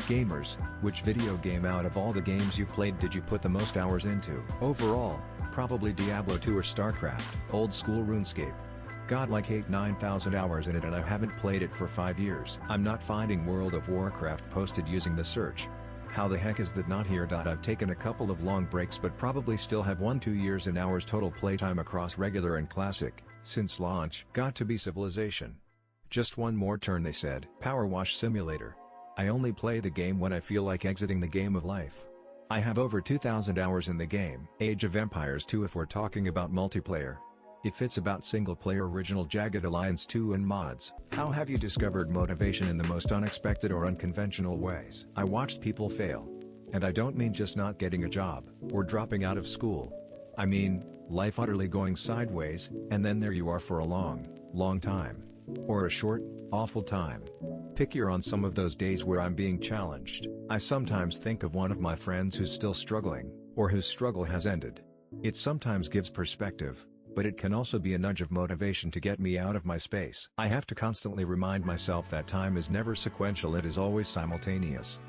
Gamers, which video game out of all the games you played did you put the most hours into? Overall, probably Diablo 2 or StarCraft, old school RuneScape. Got like 8-9,000 hours in it and I haven't played it for 5 years. I'm not finding World of Warcraft posted using the search. How the heck is that not here? I've taken a couple of long breaks but probably still have 1-2 years in hours total playtime across regular and classic, since launch. Got to be Civilization. Just one more turn, they said. Power Wash Simulator. I only play the game when I feel like exiting the game of life. I have over 2,000 hours in the game. Age of Empires 2 if we're talking about multiplayer. If it's about single-player, original Jagged Alliance 2 and mods. How have you discovered motivation in the most unexpected or unconventional ways? I watched people fail. And I don't mean just not getting a job, or dropping out of school. I mean, life utterly going sideways, and then there you are for a long time. Or a short, awful time. Pick your on some of those days where I'm being challenged. I sometimes think of one of my friends who's still struggling, or whose struggle has ended. It sometimes gives perspective, but it can also be a nudge of motivation to get me out of my space. I have to constantly remind myself that time is never sequential, it is always simultaneous.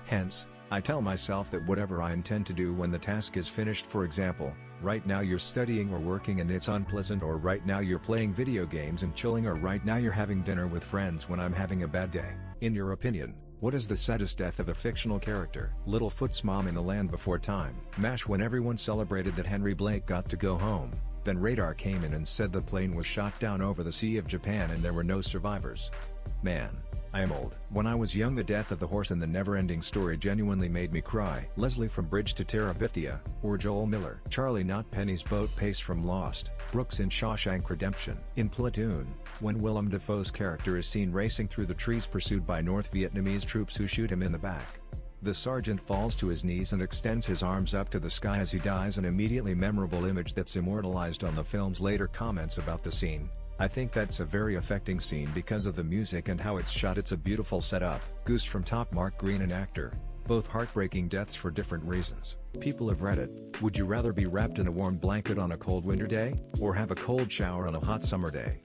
Hence, I tell myself that whatever I intend to do when the task is finished, for example, right now you're studying or working and it's unpleasant, or right now you're playing video games and chilling, or right now you're having dinner with friends when I'm having a bad day. In your opinion, what is the saddest death of a fictional character? Littlefoot's mom in The Land Before Time. MASH when everyone celebrated that Henry Blake got to go home. Then radar came in and said the plane was shot down over the Sea of Japan and there were no survivors. Man, I am old. When I was young, the death of the horse in The Never-Ending Story genuinely made me cry. Leslie from Bridge to Terabithia, or Joel Miller. Charlie not Penny's boat pace from Lost. Brooks in Shawshank Redemption. In Platoon, when Willem Dafoe's character is seen racing through the trees pursued by North Vietnamese troops who shoot him in the back. The sergeant falls to his knees and extends his arms up to the sky as he dies, an immediately memorable image that's immortalized on the film's later comments about the scene. I think that's a very affecting scene because of the music and how it's shot. It's a beautiful setup. Goose from Top, Mark Green an actor. Both heartbreaking deaths for different reasons. People have read it. Would you rather be wrapped in a warm blanket on a cold winter day, or have a cold shower on a hot summer day?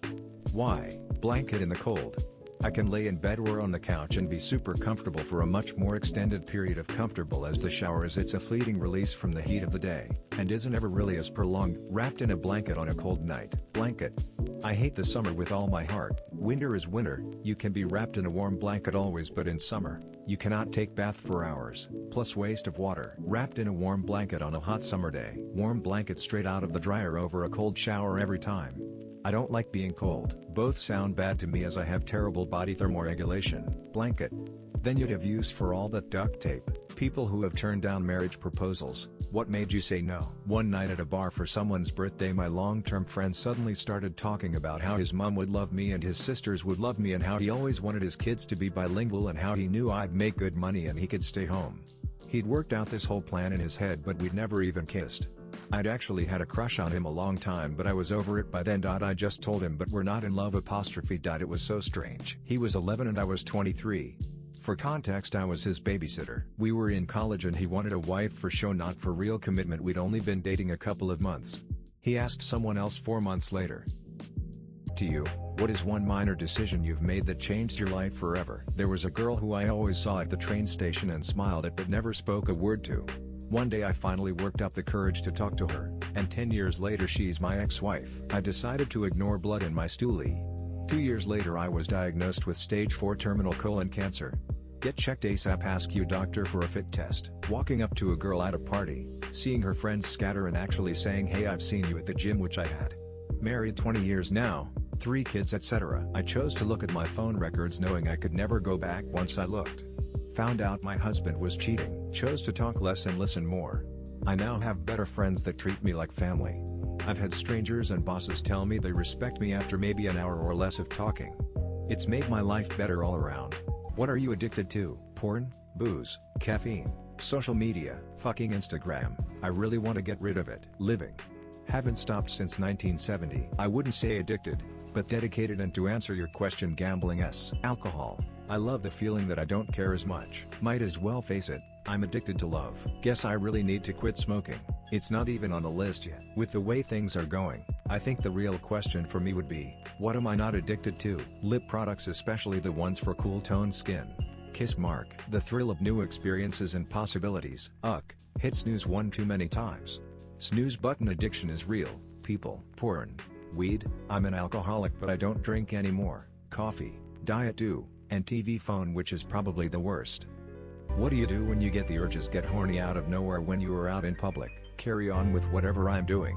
Why? Blanket in the cold. I can lay in bed or on the couch and be super comfortable for a much more extended period of comfortable as the shower is. It's a fleeting release from the heat of the day, and isn't ever really as prolonged. Wrapped in a blanket on a cold night. Blanket. I hate the summer with all my heart. Winter is winter, you can be wrapped in a warm blanket always, but in summer, you cannot take bath for hours, plus waste of water. Wrapped in a warm blanket on a hot summer day. Warm blanket straight out of the dryer over a cold shower every time. I don't like being cold. Both sound bad to me as I have terrible body thermoregulation. Blanket. Then you'd have use for all that duct tape. People who have turned down marriage proposals. What made you say no? One night at a bar for someone's birthday, my long-term friend suddenly started talking about how his mom would love me and his sisters would love me, and how he always wanted his kids to be bilingual, and how he knew I'd make good money and he could stay home. He'd worked out this whole plan in his head, but we'd never even kissed. I'd actually had a crush on him a long time, but I was over it by then. I just told him, but we're not in love. It was so strange. He was 11 and I was 23. For context, I was his babysitter. We were in college and he wanted a wife for show, not for real commitment. We'd only been dating a couple of months. He asked someone else 4 months later. To you, what is one minor decision you've made that changed your life forever? There was a girl who I always saw at the train station and smiled at but never spoke a word to. One day I finally worked up the courage to talk to her, and 10 years later she's my ex-wife. I decided to ignore blood in my stoolie. 2 years later I was diagnosed with stage 4 terminal colon cancer. Get checked ASAP. Ask your doctor for a fit test. Walking up to a girl at a party, seeing her friends scatter and actually saying, "Hey, I've seen you at the gym," which I had. Married 20 years now, 3 kids, etc. I chose to look at my phone records knowing I could never go back. Once I looked, found out my husband was cheating. Chose to talk less and listen more. I now have better friends that treat me like family. I've had strangers and bosses tell me they respect me after maybe an hour or less of talking. It's made my life better all around. What are you addicted to? Porn, booze, caffeine, social media, fucking Instagram? I really want to get rid of it. Living. Haven't stopped since 1970. I wouldn't say addicted, but dedicated. And to answer your question, gambling. Yes. Alcohol. I love the feeling that I don't care as much. Might as well face it, I'm addicted to love. Guess I really need to quit smoking. It's not even on the list yet. With the way things are going, I think the real question for me would be, what am I not addicted to? Lip products, especially the ones for cool toned skin. Kiss mark. The thrill of new experiences and possibilities. Uck. Hit snooze one too many times. Snooze button addiction is real, people. Porn. Weed. I'm an alcoholic but I don't drink anymore. Coffee. Diet do. And TV phone, which is probably the worst. What do you do when you get the urges get horny out of nowhere when you are out in public? Carry on with whatever I'm doing.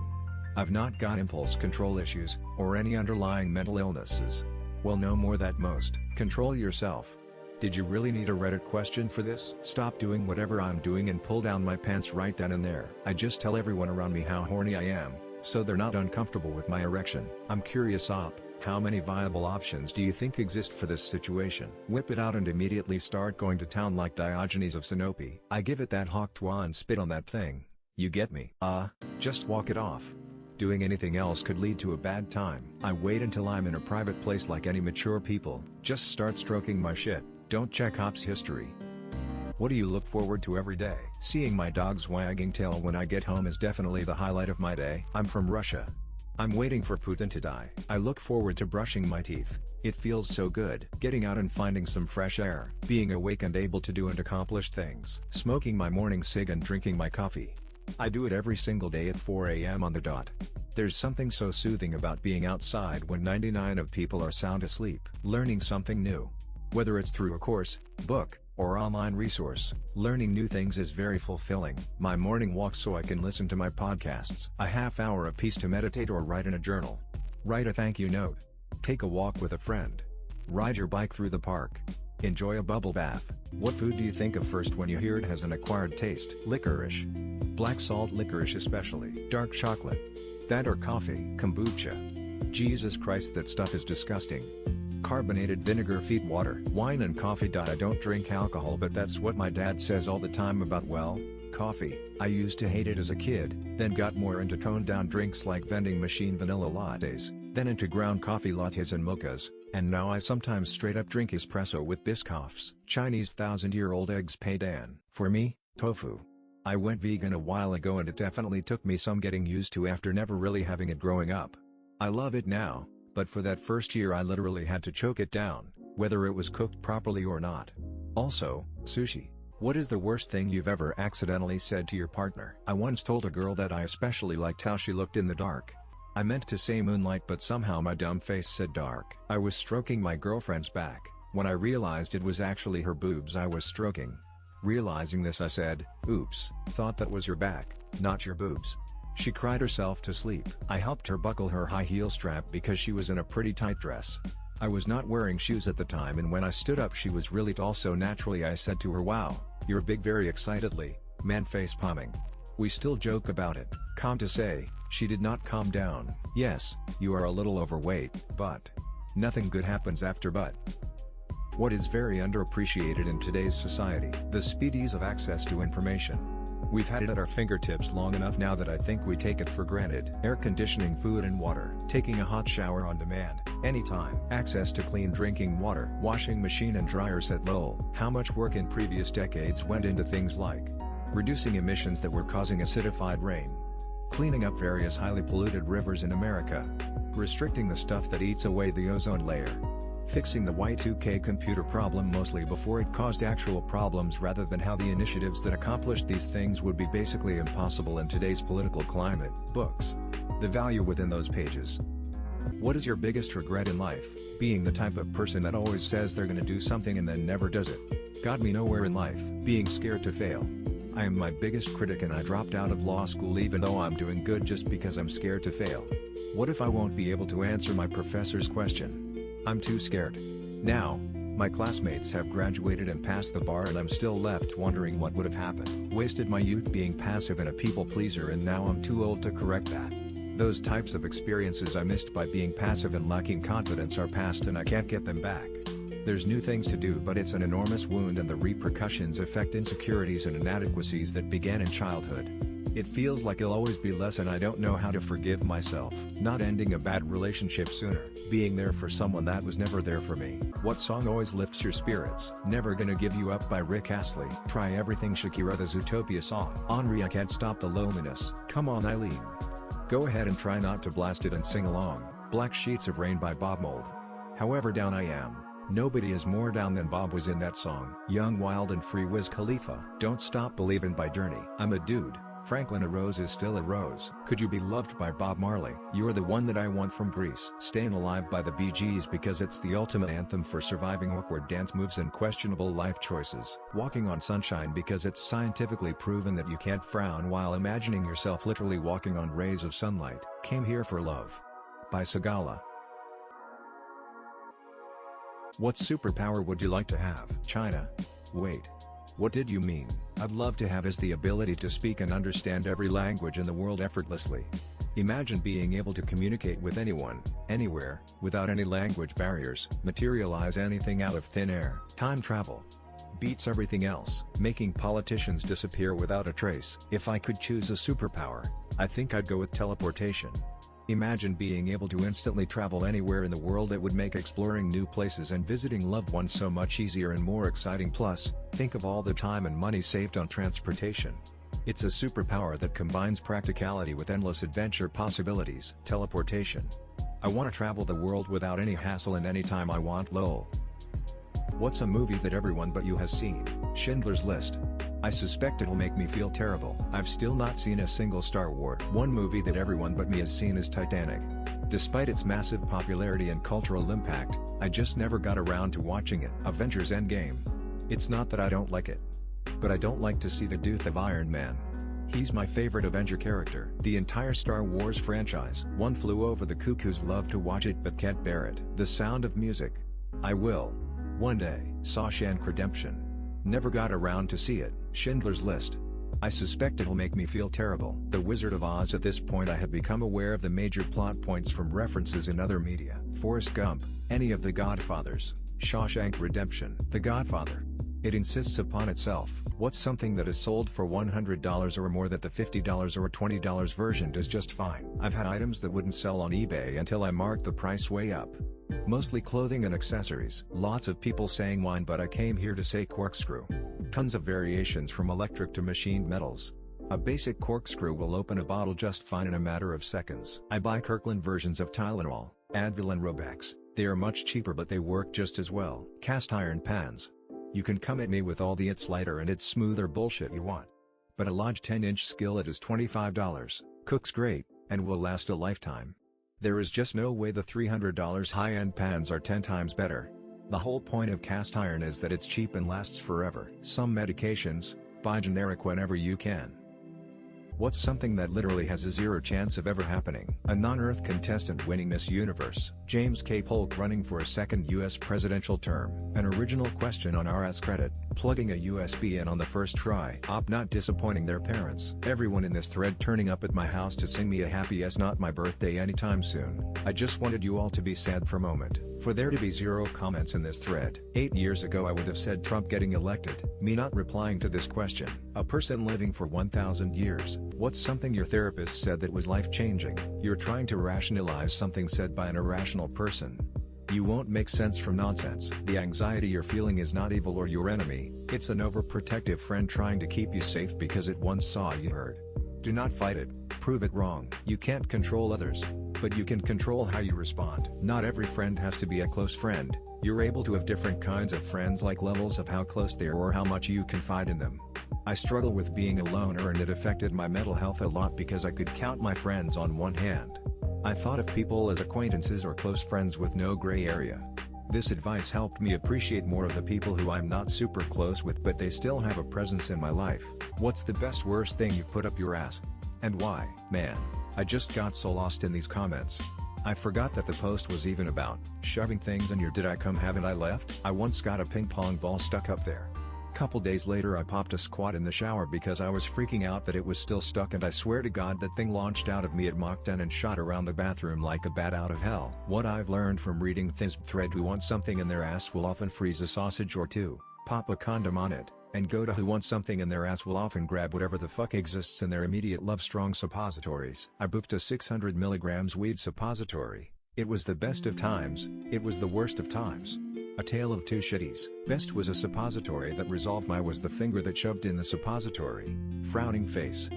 I've not got impulse control issues, or any underlying mental illnesses. Well, no more that most. Control yourself. Did you really need a Reddit question for this? Stop doing whatever I'm doing and pull down my pants right then and there. I just tell everyone around me how horny I am, so they're not uncomfortable with my erection. I'm curious how many viable options do you think exist for this situation? Whip it out and immediately start going to town like Diogenes of Sinope. I give it that hawk twa and spit on that thing. You get me? Just walk it off. Doing anything else could lead to a bad time. I wait until I'm in a private place like any mature people. Just start stroking my shit. Don't check ops history. What do you look forward to every day? Seeing my dog's wagging tail when I get home is definitely the highlight of my day. I'm from Russia. I'm waiting for Putin to die. I look forward to brushing my teeth. It feels so good. Getting out and finding some fresh air. Being awake and able to do and accomplish things. Smoking my morning cig and drinking my coffee. I do it every single day at 4 a.m. on the dot. There's something so soothing about being outside when 99% of people are sound asleep. Learning something new. Whether it's through a course, book, or online resource, learning new things is very fulfilling. My morning walk so I can listen to my podcasts. A half hour apiece to meditate or write in a journal. Write a thank you note. Take a walk with a friend. Ride your bike through the park. Enjoy a bubble bath. What food do you think of first when you hear it has an acquired taste? Licorice. Black salt licorice especially. Dark chocolate. That or coffee. Kombucha. Jesus Christ, that stuff is disgusting. Carbonated vinegar feet water. Wine and coffee. I don't drink alcohol, but that's what my dad says all the time about, well, coffee. I used to hate it as a kid, then got more into toned down drinks like vending machine vanilla lattes, then into ground coffee lattes and mochas, and now I sometimes straight up drink espresso with Biscoffs. Chinese 1000-year-old eggs paidan. For me, tofu. I went vegan a while ago and it definitely took me some getting used to after never really having it growing up. I love it now, but for that first year I literally had to choke it down, whether it was cooked properly or not. Also, sushi. What is the worst thing you've ever accidentally said to your partner? I once told a girl that I especially liked how she looked in the dark. I meant to say moonlight, but somehow my dumb face said dark. I was stroking my girlfriend's back, when I realized it was actually her boobs I was stroking. Realizing this, I said, "Oops, thought that was your back, not your boobs." She cried herself to sleep. I helped her buckle her high heel strap because she was in a pretty tight dress. I was not wearing shoes at the time, and when I stood up she was really tall, so naturally I said to her, "Wow, you're big," very excitedly, man face palming. We still joke about it. Calm to say, she did not calm down. "Yes, you are a little overweight, but nothing good happens after but." What is very underappreciated in today's society? The speed, ease of access to information. We've had it at our fingertips long enough now that I think we take it for granted. Air conditioning, food and water, taking a hot shower on demand, anytime, access to clean drinking water, washing machine and dryer set. Lol. How much work in previous decades went into things like reducing emissions that were causing acidified rain, cleaning up various highly polluted rivers in America, restricting the stuff that eats away the ozone layer, fixing the Y2K computer problem mostly before it caused actual problems rather than how the initiatives that accomplished these things would be basically impossible in today's political climate. Books. The value within those pages. What is your biggest regret in life? Being the type of person that always says they're gonna do something and then never does it. Got me nowhere in life. Being scared to fail. I am my biggest critic and I dropped out of law school even though I'm doing good just because I'm scared to fail. What if I won't be able to answer my professor's question? I'm too scared. Now, my classmates have graduated and passed the bar and I'm still left wondering what would have happened. Wasted my youth being passive and a people pleaser and now I'm too old to correct that. Those types of experiences I missed by being passive and lacking confidence are past and I can't get them back. There's new things to do, but it's an enormous wound and the repercussions affect insecurities and inadequacies that began in childhood. It feels like it'll always be less and I don't know how to forgive myself. Not ending a bad relationship sooner. Being there for someone that was never there for me. What song always lifts your spirits? Never Gonna Give You Up by Rick Astley. Try Everything Shakira, the Zootopia song. Henri, I Can't Stop the Loneliness. Come on Eileen. Go ahead and try not to blast it and sing along. Black Sheets of Rain by Bob Mould. However down I am, Nobody is more down than Bob was in that song. Young, Wild and Free Wiz Khalifa. Don't Stop Believin' by Journey. I'm a Dude. Franklin, a rose is still a rose. Could You Be Loved by Bob Marley. You're the One That I Want from Grease. Staying Alive by the Bee Gees because it's the ultimate anthem for surviving awkward dance moves and questionable life choices. Walking on Sunshine because it's scientifically proven that you can't frown while imagining yourself literally walking on rays of sunlight. Came Here for Love by Sagala. What superpower would you like to have? China. Wait. What did you mean? I'd love to have is the ability to speak and understand every language in the world effortlessly. Imagine being able to communicate with anyone, anywhere, without any language barriers. Materialize anything out of thin air. Time travel beats everything else. Making politicians disappear without a trace. If I could choose a superpower, I think I'd go with teleportation. Imagine being able to instantly travel anywhere in the world. It would make exploring new places and visiting loved ones so much easier and more exciting. Plus, think of all the time and money saved on transportation. It's a superpower that combines practicality with endless adventure possibilities. Teleportation. I want to travel the world without any hassle and anytime I want. Lol. What's a movie that everyone but you has seen? Schindler's List. I suspect it'll make me feel terrible. I've still not seen a single Star Wars. One movie that everyone but me has seen is Titanic. Despite its massive popularity and cultural impact, I just never got around to watching it. Avengers Endgame. It's not that I don't like it, but I don't like to see the death of Iron Man. He's my favorite Avenger character. The entire Star Wars franchise. One Flew Over the Cuckoo's love to watch it but can't bear it. The Sound of Music. I will. One day. Shawshank Redemption. Never got around to see it. Schindler's List. I suspect it'll make me feel terrible. The Wizard of Oz. At this point I have become aware of the major plot points from references in other media. Forrest Gump. Any of the Godfathers. Shawshank Redemption. The Godfather. It insists upon itself. What's something that is sold for $100 or more that the $50 or $20 version does just fine? I've had items that wouldn't sell on eBay until I marked the price way up. Mostly clothing and accessories. Lots of people saying wine, but I came here to say corkscrew. Tons of variations from electric to machined metals. A basic corkscrew will open a bottle just fine in a matter of seconds. I buy Kirkland versions of Tylenol, Advil and Robex. They are much cheaper but they work just as well. Cast iron pans. You can come at me with all the "it's lighter and it's smoother" bullshit you want, but a large 10-inch skillet is $25, cooks great, and will last a lifetime. There is just no way the $300 high-end pans are 10 times better. The whole point of cast iron is that it's cheap and lasts forever. Some medications, buy generic whenever you can. What's something that literally has a 0 chance of ever happening? A non-Earth contestant winning Miss Universe. James K. Polk running for a second U.S. presidential term. An original question on RS Credit. Plugging a USB in on the first try. Op not disappointing their parents. Everyone in this thread turning up at my house to sing me a happy "It's not my birthday" anytime soon. I just wanted you all to be sad for a moment. For there to be 0 comments in this thread. 8 years ago I would have said Trump getting elected. Me not replying to this question. A person living for 1,000 years. What's something your therapist said that was life-changing? You're trying to rationalize something said by an irrational person. You won't make sense from nonsense. The anxiety you're feeling is not evil or your enemy, it's an overprotective friend trying to keep you safe because it once saw you hurt. Do not fight it, prove it wrong. You can't control others, but you can control how you respond. Not every friend has to be a close friend. You're able to have different kinds of friends, like levels of how close they are or how much you confide in them. I struggle with being a loner and it affected my mental health a lot because I could count my friends on one hand. I thought of people as acquaintances or close friends with no gray area. This advice helped me appreciate more of the people who I'm not super close with but they still have a presence in my life. What's the best worst thing you've put up your ass? And why? Man, I just got so lost in these comments. I forgot that the post was even about shoving things in your "did I come haven't I left?" I once got a ping pong ball stuck up there. Couple days later I popped a squat in the shower because I was freaking out that it was still stuck, and I swear to God that thing launched out of me at Mach 10 and shot around the bathroom like a bat out of hell. What I've learned from reading this thread: who wants something in their ass will often freeze a sausage or two, pop a condom on it, and go to who wants something in their ass will often grab whatever the fuck exists in their immediate love. Strong suppositories. I boofed a 600 mg weed suppository. It was the best of times, it was the worst of times. A tale of two shitties. Best was a suppository that resolved. My was the finger that shoved in the suppository. Frowning face.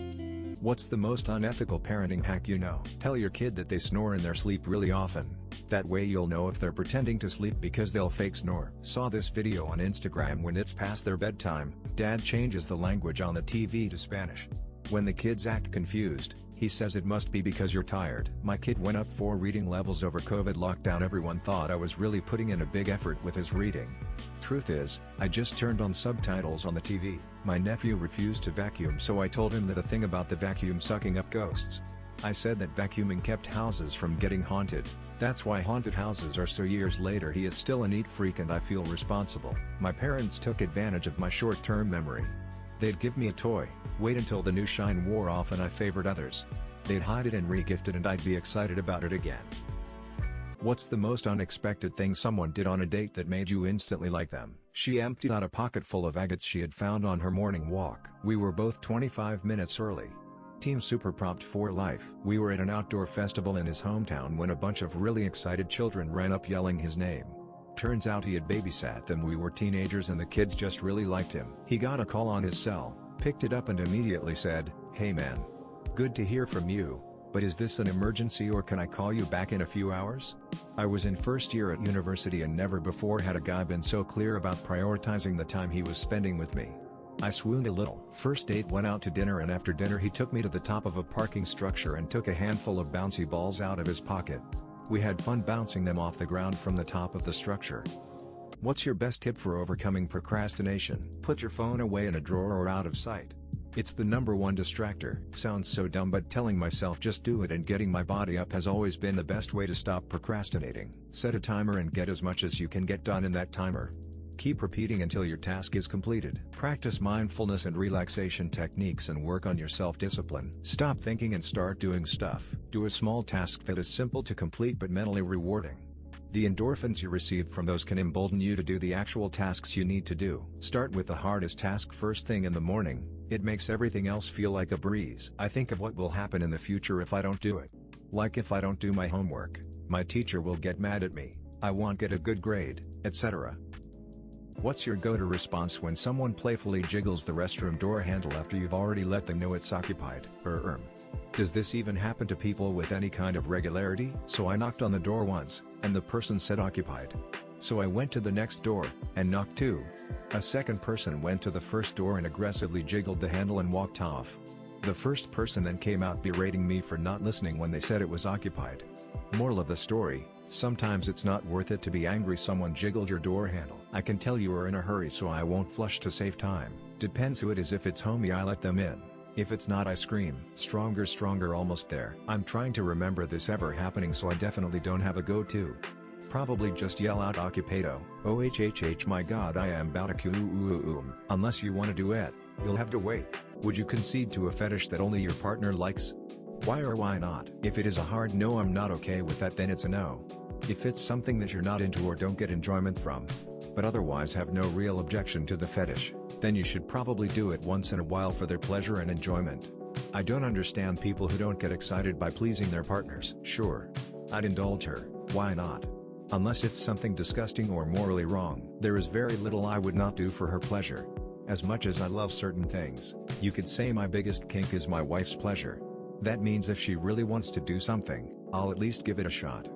What's the most unethical parenting hack you know? Tell your kid that they snore in their sleep really often. That way you'll know if they're pretending to sleep because they'll fake snore. Saw this video on Instagram. When it's past their bedtime, dad changes the language on the TV to Spanish. When the kids act confused, he says it must be because you're tired. My kid went up 4 reading levels over COVID lockdown. Everyone thought I was really putting in a big effort with his reading. Truth is, I just turned on subtitles on the TV. My nephew refused to vacuum, so I told him that the thing about the vacuum sucking up ghosts. I said that vacuuming kept houses from getting haunted. That's why haunted houses are so. Years later he is still a neat freak and I feel responsible. My parents took advantage of my short-term memory. They'd give me a toy, wait until the new shine wore off and I favored others. They'd hide it and re-gift it and I'd be excited about it again. What's the most unexpected thing someone did on a date that made you instantly like them? She emptied out a pocket full of agates she had found on her morning walk. We were both 25 minutes early. Team Super Propped for life. We were at an outdoor festival in his hometown when a bunch of really excited children ran up yelling his name. Turns out he had babysat them. We were teenagers and the kids just really liked him. He got a call on his cell, picked it up and immediately said, "Hey man. Good to hear from you, but is this an emergency or can I call you back in a few hours?" I was in first year at university and never before had a guy been so clear about prioritizing the time he was spending with me. I swooned a little. First date, went out to dinner and after dinner he took me to the top of a parking structure and took a handful of bouncy balls out of his pocket. We had fun bouncing them off the ground from the top of the structure. What's your best tip for overcoming procrastination? Put your phone away in a drawer or out of sight. It's the #1 distractor. Sounds so dumb, but telling myself just do it and getting my body up has always been the best way to stop procrastinating. Set a timer and get as much as you can get done in that timer. Keep repeating until your task is completed. Practice mindfulness and relaxation techniques and work on your self-discipline. Stop thinking and start doing stuff. Do a small task that is simple to complete but mentally rewarding. The endorphins you receive from those can embolden you to do the actual tasks you need to do. Start with the hardest task first thing in the morning. It makes everything else feel like a breeze. I think of what will happen in the future if I don't do it. Like if I don't do my homework, my teacher will get mad at me, I won't get a good grade, etc. What's your go-to response when someone playfully jiggles the restroom door handle after you've already let them know it's occupied? Does this even happen to people with any kind of regularity? So I knocked on the door once, and the person said occupied. So I went to the next door, and knocked too. A second person went to the first door and aggressively jiggled the handle and walked off. The first person then came out berating me for not listening when they said it was occupied. Moral of the story: sometimes it's not worth it to be angry someone jiggled your door handle. I can tell you are in a hurry so I won't flush to save time. Depends who it is. If it's homie I let them in. If it's not I scream. Stronger almost there. I'm trying to remember this ever happening so I definitely don't have a go-to. Probably just yell out occupado. OHHH my god I am about to Unless you want a duet, you'll have to wait. Would you concede to a fetish that only your partner likes? Why or why not? If it is a hard no I'm not okay with that, then it's a no. If it's something that you're not into or don't get enjoyment from, but otherwise have no real objection to the fetish, then you should probably do it once in a while for their pleasure and enjoyment. I don't understand people who don't get excited by pleasing their partners. Sure, I'd indulge her, why not? Unless it's something disgusting or morally wrong. There is very little I would not do for her pleasure. As much as I love certain things, you could say my biggest kink is my wife's pleasure. That means if she really wants to do something, I'll at least give it a shot.